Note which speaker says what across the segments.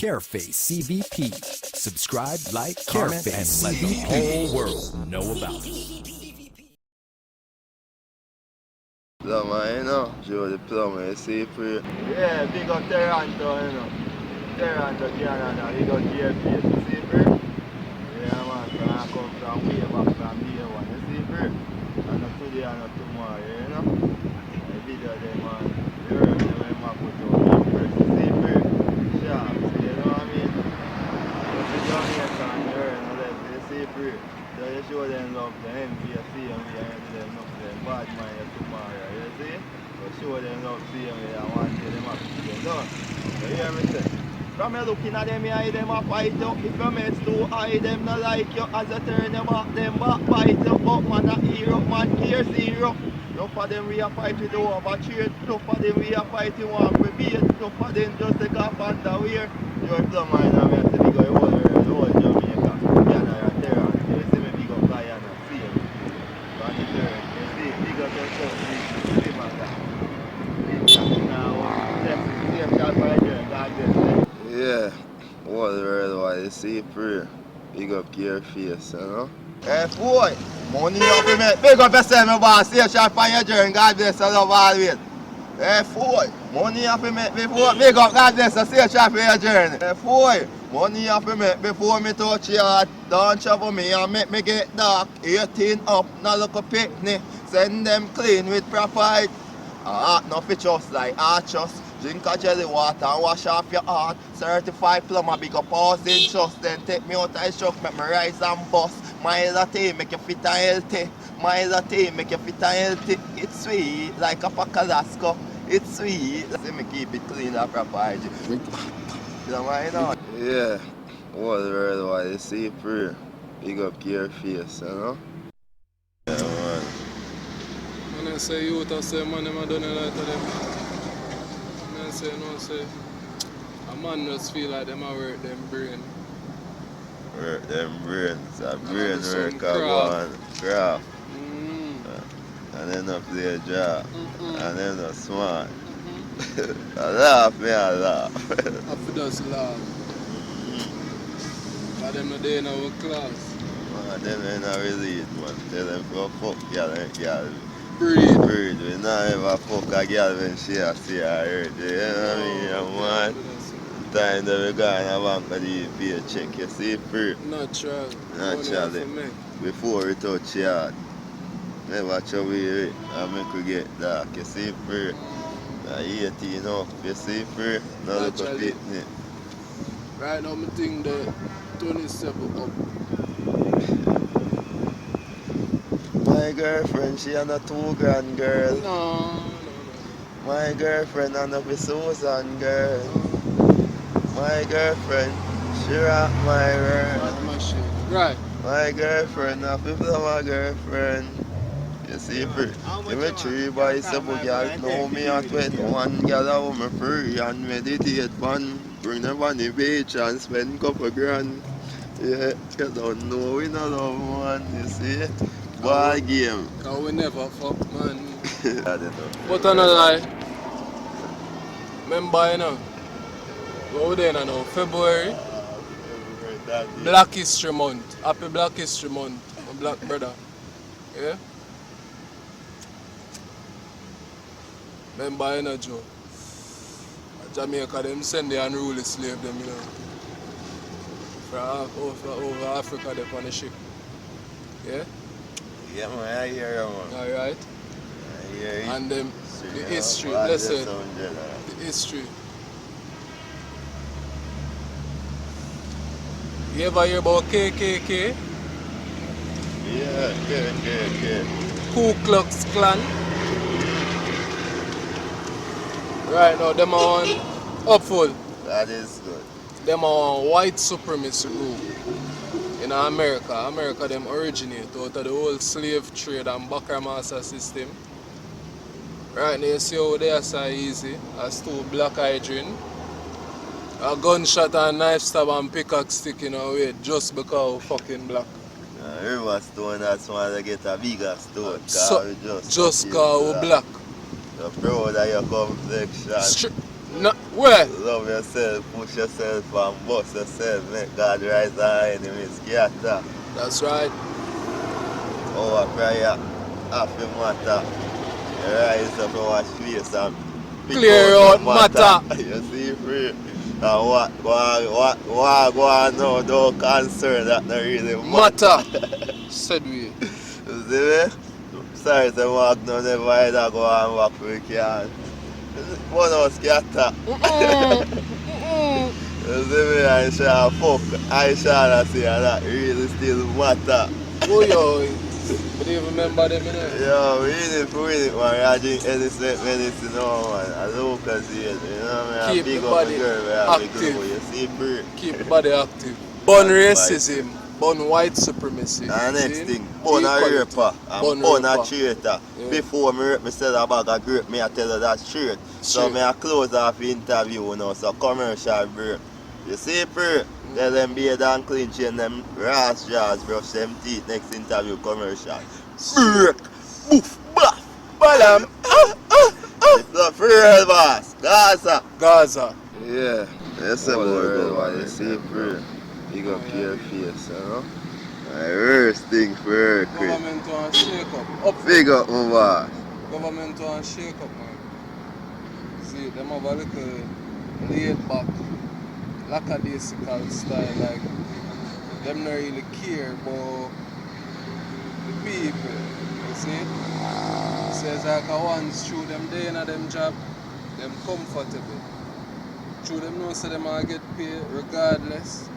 Speaker 1: Careface CVP. Subscribe, like, comment, and let the whole world know about it.
Speaker 2: Plumma, you know, Joe the Plumma, you see for yeah, big up Toronto, you know. Toronto, Canada, big up Careface, you see for yeah, man, so I come from way back from day one, you see for and not today and not tomorrow, you know. The video them, man, you heard them when I put out the press, you see for sharp, you know what I mean? But the Jamaican, you heard no less, you see for so you show them love, the MPC and we are them love them bad mind tomorrow, you see? So show them love, see them, I want to see them happy to get done. You hear me say? From you looking at them, you eye them a fight you. If your mates too high, them not like you. As you turn them back bite you. But man a hero, man care zero. Enough of them we a fight with overtrade. Enough of them we a fight with one for bait. Enough of them just take off underwear. You're Plumma and I'm here to big up the whole Jamaica. Canada and Terra. You see me big up Lion and see him. On the turn. You see, big up yourself, big man that. Same shot for a turn, God bless. Yeah, what the real why you see prayer. Big up Careface, you know? Hey boy, money up in me. Big up yourself, my boss. Stay sharp on your journey. God bless you, love always. Hey boy, money up in me before. Big up, God bless you. Stay sharp on your journey. Hey boy, money up in me before me touch your heart. Don't trouble me and make me get dark. 18 up, no look a picnic. Send them clean with proper height. No fit just like Artst. Drink a jelly water and wash off your heart. Certified Plumma, big up pause in trust. Then take me out of shock, make me rise and bust. My latte make you fit and healthy. My latte make you fit and healthy. It's sweet like a pack of Lasco. It's sweet. See me keep it clean and proper hygiene. You know what I know? Yeah. What the real why you see prayer. Big up Careface, you know? Yeah, man.
Speaker 3: When I say youth, I say man, I don't know like them. I say no, say a man just feel like them a work them brain.
Speaker 2: Work them brains, a brain work a go on craft. And then not play a job. And then not smart. I laugh, me I laugh.
Speaker 3: I feel just laugh. But them not there in our class.
Speaker 2: Man, them ain't not release, man. Tell them to fuck girl and girl.
Speaker 3: Breed.
Speaker 2: We not ever fuck a girl when she a see her hurt. You know what I mean? Man, time that we go in a bank and you pay a check, you see free. Naturally. Before we touch your heart. Never throw away it and make we get dark, you see free. 18 up, you see free. Now look at it.
Speaker 3: Right now, I think the 27 up.
Speaker 2: My girlfriend, she a 2 grand girl.
Speaker 3: No.
Speaker 2: My girlfriend and a Susan girl. My girlfriend, she rock my world.
Speaker 3: Right.
Speaker 2: My girlfriend, a Plumma girlfriend. You see, give me 3 boys, 7 girls. Now me a 21 girl, I want me free and meditate fun. Bring them on the beach and spend couple grand. Yeah, you don't know we no love, man. You see? Ball game.
Speaker 3: Cause we never fuck, man. But I no lie. Remember, you know, what we doing now? February. Black History Month. Happy Black History Month, my black brother. Yeah? Remember, you know, Joe. Jamaica, them send the unruly slave them, you know. From over Africa, they on the ship. Yeah?
Speaker 2: Yeah, man, I hear you, man.
Speaker 3: Alright?
Speaker 2: I hear you.
Speaker 3: And them, the history, let's say, the history. You ever hear about KKK?
Speaker 2: Yeah, KKK.
Speaker 3: Ku Klux Klan? Right now, them are on upful.
Speaker 2: That is good.
Speaker 3: Them are on white supremacy group in America. America, them originate out of the whole slave trade and backer master system. Right now, you see how they are so easy. As 2 black hydrant. A gunshot and knife stab and pickaxe stick in our way just because we're fucking black.
Speaker 2: River stone, that's why they get a bigger stone.
Speaker 3: Just because we're black.
Speaker 2: You're proud of your complexion.
Speaker 3: No, where?
Speaker 2: Love yourself, push yourself, and bust yourself. Make God rise our enemies. Scatter.
Speaker 3: That's right.
Speaker 2: Our prayer, half the matter. Rise up and wash face and pick
Speaker 3: Clear
Speaker 2: out
Speaker 3: out
Speaker 2: the matter.
Speaker 3: matter.
Speaker 2: You see, free. And what go on now, don't concern that not really matter.
Speaker 3: Matter. Said we.
Speaker 2: You see me? Sorry to walk now, never either go and walk for we can. One house scatter. You see me? I shall fuck. I shall say that really still matter.
Speaker 3: Oh yo, but do you remember them in there?
Speaker 2: Yo, we need to win it, man. I drink innocent medicine now, man. I look as it, you know what I mean?
Speaker 3: Keep
Speaker 2: Big
Speaker 3: the
Speaker 2: up
Speaker 3: body
Speaker 2: the girl, man. I big
Speaker 3: active.
Speaker 2: up, you see, bro.
Speaker 3: Keep the body active. Bun racism, bun white supremacy.
Speaker 2: And next
Speaker 3: see?
Speaker 2: thing, bun a
Speaker 3: Equality.
Speaker 2: raper and bun a traitor.
Speaker 3: Yeah.
Speaker 2: Before me rape, me sell a bag of grape, me I tell her that straight. So
Speaker 3: Straight.
Speaker 2: me I close off the interview now, so commercial break. You see, bro? Tell them beard and clean chain them rash jaws, brush them teeth, next interview commercial. Break! Boof! Blah! Balam! It's not for real, boss. Gaza!
Speaker 3: Gaza.
Speaker 2: Yeah, that's a
Speaker 3: Oh,
Speaker 2: boy,
Speaker 3: Lord,
Speaker 2: you see, bro. You got
Speaker 3: Oh,
Speaker 2: your
Speaker 3: yeah.
Speaker 2: face, you know? My worst thing for her, Chris.
Speaker 3: Government want shake up.
Speaker 2: Big up, my boss.
Speaker 3: Government want shake up, man. See, them have a little laid back, lackadaisical style, like them not really care about the people. You see? Says like once through them day in them job, them comfortable. Through them know so them are get paid regardless.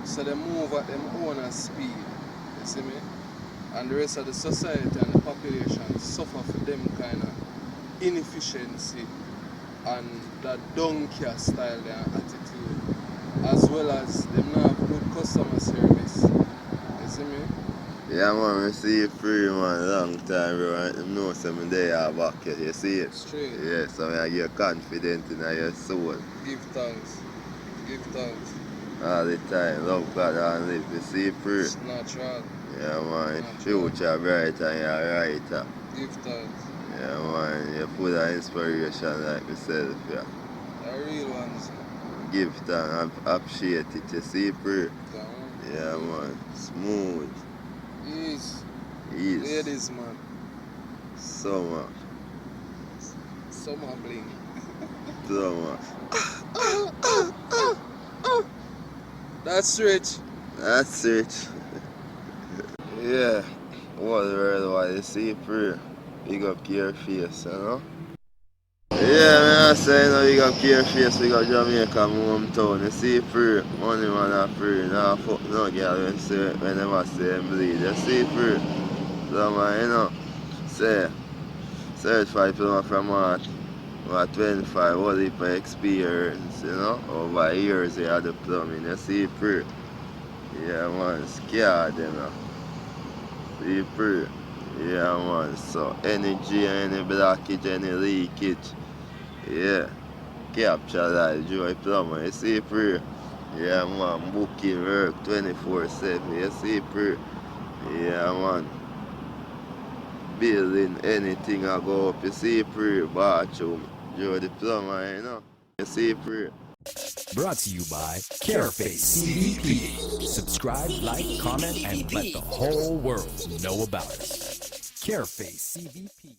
Speaker 3: So they move at them own speed. You see me? And the rest of the society and the population suffer for them kind of inefficiency and that donkey style and attitude, as well as them not have good customer service. You see me?
Speaker 2: Yeah, man, I see you free, man, long time, bro. And them know some day I back here, you see it?
Speaker 3: Straight.
Speaker 2: Yeah, so I get confident in your soul
Speaker 3: Give thanks. Give thanks.
Speaker 2: all the time. Love God and live. You see, free.
Speaker 3: It's natural.
Speaker 2: Yeah, man, future bright and you're right.
Speaker 3: Give thanks.
Speaker 2: Yeah, man, you full of inspiration like myself, yeah.
Speaker 3: The real ones, man.
Speaker 2: Give thanks, appreciate it, you see, bro.
Speaker 3: Come on.
Speaker 2: Yeah, man, smooth,
Speaker 3: Ease.
Speaker 2: easy,
Speaker 3: Ladies, man.
Speaker 2: so much,
Speaker 3: Summer bling.
Speaker 2: so much.
Speaker 3: That's rich.
Speaker 2: That's it. Yeah, what the world why you see, bro. Big up your face, you know? Yeah, man, I say, you know, you got care face, we got Jamaica, my hometown. You see, free, money man are free. Now, fuck no girl when never see them bleed. You see, free. So, man, you know, say, certified Plumma from what 25, what heap of experience, you know, over years you had the plumbing. You see, free. Yeah, man, scared, you know. See, free. Yeah, man, so energy, any blockage, any leakage. Yeah, capture that joy Plumma, you see, free. Yeah, man, booking work 24/7, you see, free. Yeah, man, building anything I go up, you see, free. Bathroom, joy the Plumma, you know, you see, free.
Speaker 1: Brought to you by Careface CVP. Subscribe, like, comment, and let the whole world know about us. Careface CVP.